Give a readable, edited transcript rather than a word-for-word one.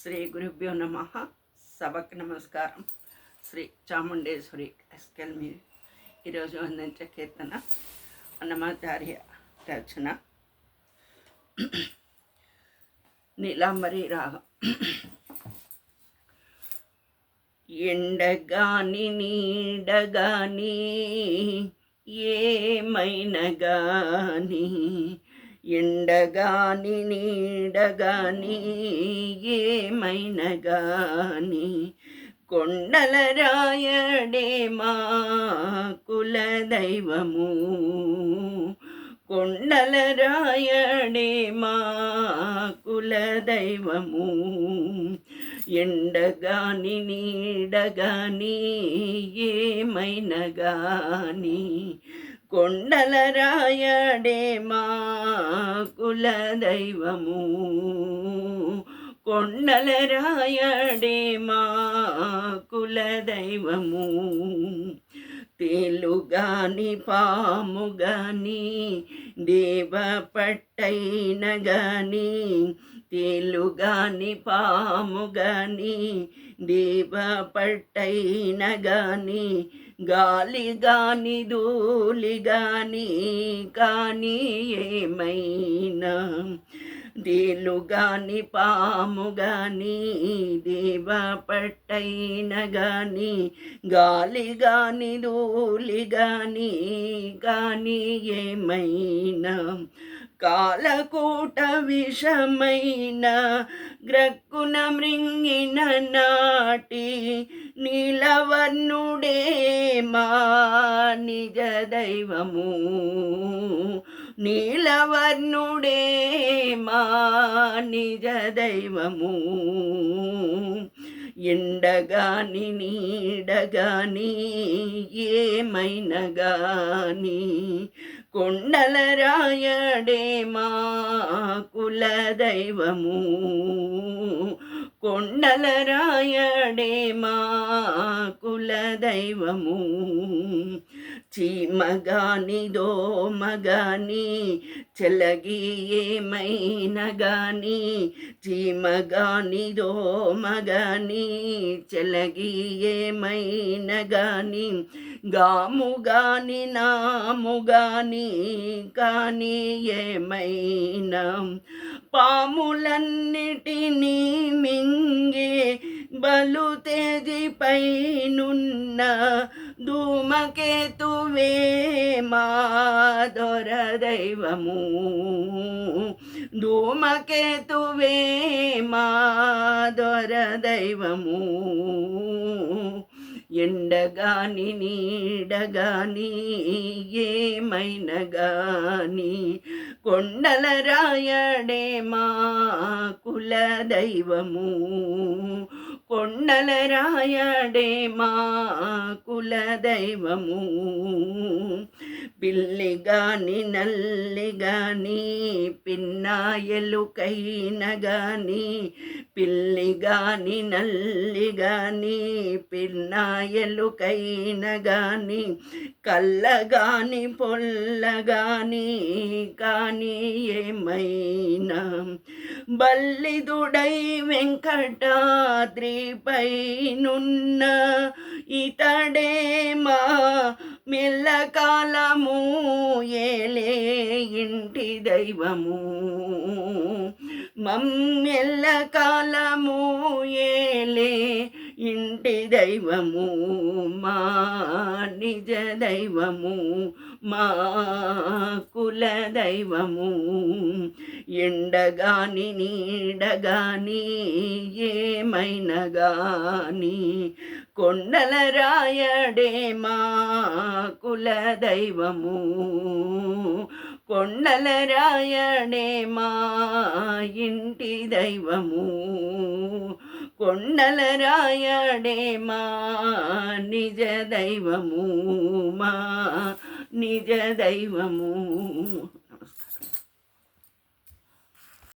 శ్రీ గురుభ్యో నమ. సభకు నమస్కారం. శ్రీ చాముండేశ్వరి ఎస్కెల్ మీ ఈరోజు అందించే కీర్తన అన్నమాచార్య రచన నీలాంబరి రాగం. ఎండగాని నీడగాని ఏమైనా గాని, ఎండగాని నీడగాని ఏమైనా గాని, కొండల రాయడే మా కులదైవము, కొండల రాయడే మా కులదైవము. ఎండగాని నీడగాని ఏమైనా గాని, కొండల రాయడే మా కులదైవము, కొండల రాయడే మా కులదైవము. తేలుగాని పాముగాని దేవ పట్టైన గాని, తేలుగాని పాముగాని దేవ పట్టైన గాని, గాలి గాని ధూళి గాని కానీ ఏమైనా, తేలుగాని పాముగాని దేవ పట్టైన గాని, గాలి గాని ధూళి గాని కానీ ఏమైనా, కాలకూట విషమైన గ్రక్కున మృంగిన నాటి, నీలవర్ణుడే మా నిజ దైవము, నీలవర్ణుడే మా నిజ దైవము. ఎండగాని నీడగాని ఏమైనా గాని, కొండల రాయడే మా కులదైవము, కొండల రాయడే మా కులదైవము. చీమగాని దోమగాని చెలగి ఏమైనా గాని, చీమగాని దోమగాని చెలగి ఏమైనా గాని, గాముగాని నాముగాని కానీ ఏమైనా, పాములన్నిటినీ మింగే బలు తేజిపైనున్న ధూమకేతువే మా దొర దైవము, ధూమకేతువే మా దొర దైవము. ఎండగాని నీడగాని ఏమైనా గాని, కొండల రాయడే మా కులదైవము, కొండల రాయడే మా కులదైవము. పిల్లిగాని నల్లిగాని పిన్నాయలుకైన గాని, పిల్లిగాని నల్లిగాని పిన్నాయలుకైన గాని, కళ్ళగాని పొల్లగాని కానీ ఏమైనా, బల్లిదుడై వెంకటాద్రిపైనున్న ఇతడే మా మెల్లకాలము ఏలే ఇంటి దైవము, మమ్మెల్ల కాలము ఏలే ఇంటి దైవము, మా నిజ దైవము, మా కుల దైవము. ఎండగాని నీడగాని ఏమైనా గాని, కొండల రాయడే మా కులదైవము, కొండల రాయడే మా ఇంటి దైవము, కొండల రాయడే మా నిజ దైవము, మా నిజ దైవము.